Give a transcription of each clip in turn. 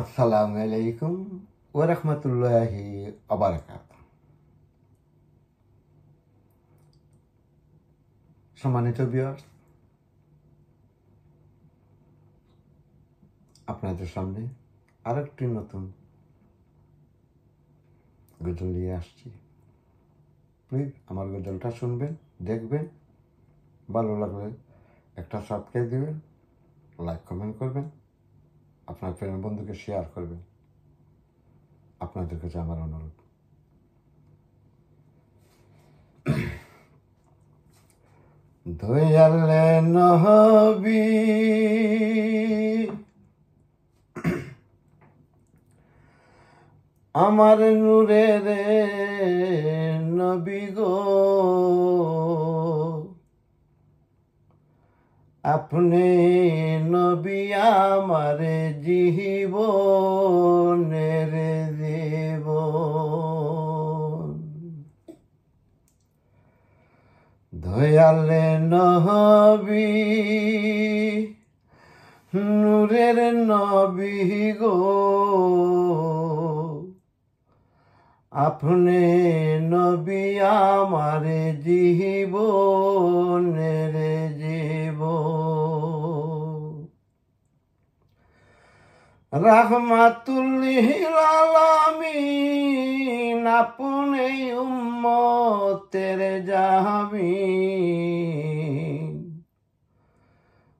আসসালামু আলাইকুম ওয়া রাহমাতুল্লাহি ওয়া বারাকাতুহু। সম্মানিত ভিউয়ার্স, আপনাদের সামনে আরেকটি নতুন গজল নিয়ে আসছি। প্লিজ আমার গজলটা শুনবেন, দেখবেন, ভালো লাগলে একটা সাবস্ক্রাইব দিবেন, লাইক কমেন্ট করবেন, আপনার ফ্রেন্ড বন্ধুকে শেয়ার করবেন। আপনাদের কাছে আমার অনুরোধ। দয়ালে নবী আমার নূরের নবী গো, আপনি নবী আমার জীবনের জীবন। দয়ালে নবী নূরের নবী গো, আপনি নবী আমার জীবনের জীবন। রাহমাতুল লিল আলামিন আপনি উম্মতের জামিন,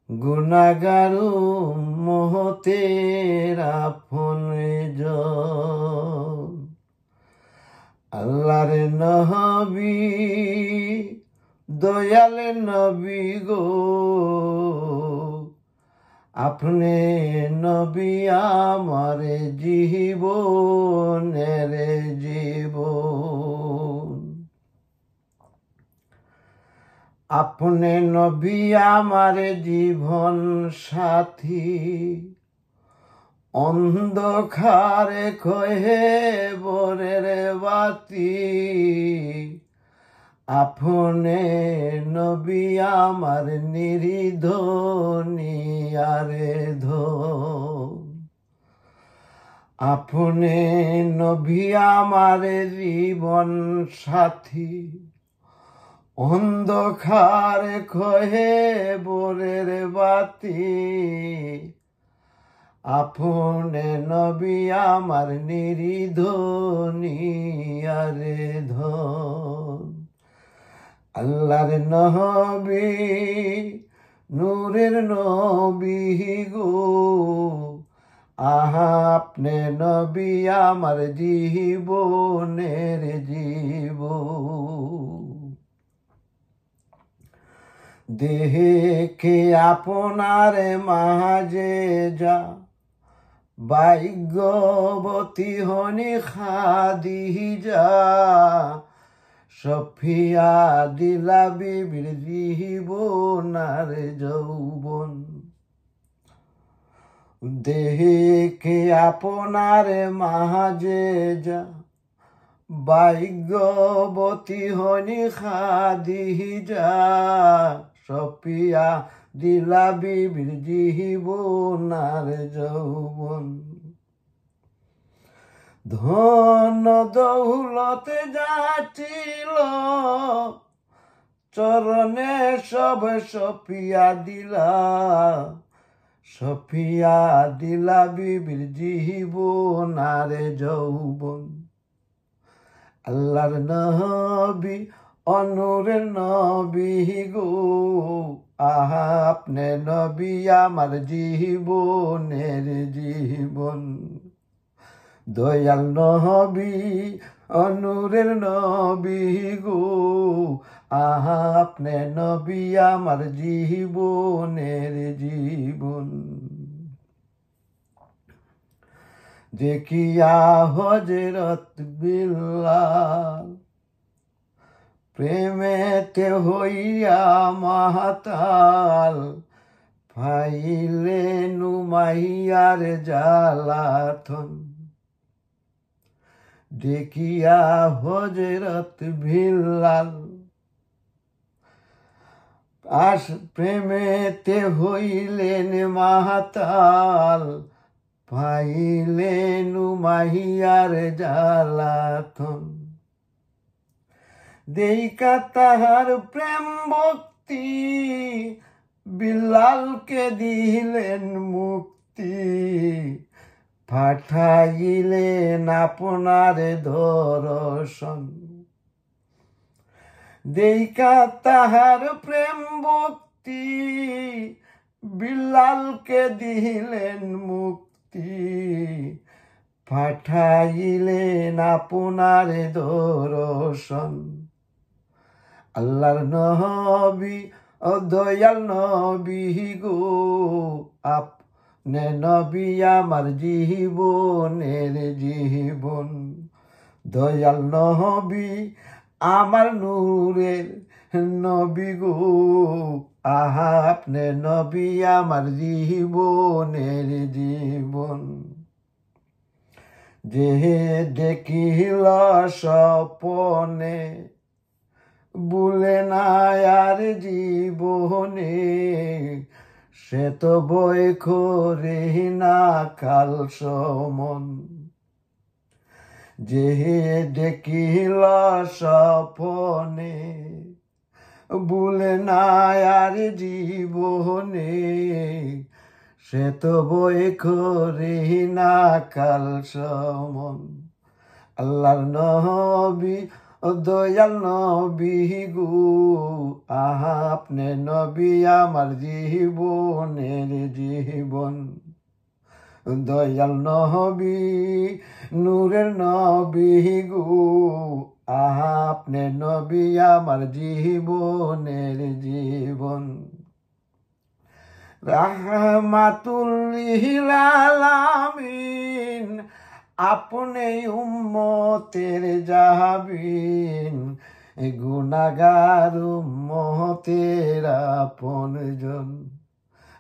গুনাহগার উম্মতের আপনজন। আল্লাহর নবী দয়াল নবী গো, আপনি নবী আমার জীবনের জীবন। আপনি নবী আমার জীবন সাথী, অন্ধকারে কহে বরের বাতি। আপনি নবী আমার নিরিধনি আরে ধন। আপনি নবী আমার জীবন সাথী, অন্ধকারে কহে বরের বাতি। আপনি নবী আমার নিরিধনি আরে ধন। আল্লাহর নবী নূরের নবী গো, আপনি নবী আমার জীবনের জীবন। দেখে আপনার মাঝে যা ভাগ্যবতী হনি খাদিজা, সফিয়া দিলা বিবির জীবন আর যৌবন। দেখে আপনার মাঝে যা ভাগ্যবতী হনি খাদিজা, সফিয়া দিলা বিবির জীবন আর যৌবন। ধন দৌলতে যাচ্ছিল চরণে সব সফিয়া দিলা, সফিয়া দিলা বিবির জীবন আর যৌবন। আল্লাহর নবী অনুরের নবী গো, আপনি নবী আমার জীবনের জীবন। দয়াল নবী অনুরের নবী গো, আপনি নবী আমার জীবনের জীবন। দেখিয়া হযরত বিল্লাল প্রেমেতে হইয়া মাতাল, পাইলে নুমাইয়ার জ্বালাতন। দেখিয়া হযরত বিল্লাল প্রেমেতে হইলেন মাতাল, পাইলে নুমাহিয়ার জ্বালাতন। দেইকা তাহার প্রেম ভক্তি বিলালকে দিলেন মুক্তি। পাঠাইলেন আপনার দর্শন। দেইকা তাহার প্রেম ভক্তি বিলালকে দিলেন মুক্তি। পাঠাইলেন আপনার দর্শন। আল্লাহর নবী ও দয়াল নবী গো, আপনি নবী আমার জীবনের জীবন। দয়াল নবী আমার নূরের নবী গো, আপনি নবী আমার জীবনের জীবন। যে দেখিল স্বপনে ভুলে না আর জীবনে, সে তো বই করে না কাল সমন। যে দেখিল স্বপনে ভুলে না আর জীবনে, সে তো বই করে না কাল সমন। আল্লাহর নবী ও দয়াল নবী গো, আপনি নবী আমার জীবনের জীবন। দয়াল নবী নূরের নবী গো, আপনি নবী আমার জীবনের জীবন। রাহমাতুল লিল আলামিন, আপনি উম্মতের জাহাবিন। গুনাহগার উম্মতের আপনজন।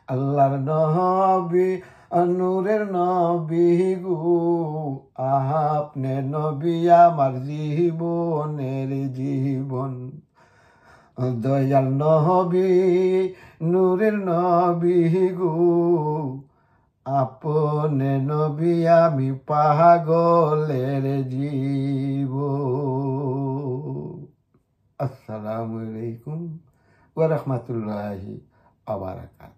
আল্লাহর নবী নূরের নবী গো, আপনি নবী আমার জীবনের জীবন। দয়াল নবী নূরের নবী গো, আপনি নবী আমি পাগলের জীবন। আসসালামু আলাইকুম ওয়া রাহমাতুল্লাহি ওয়া বারাকাতুহু।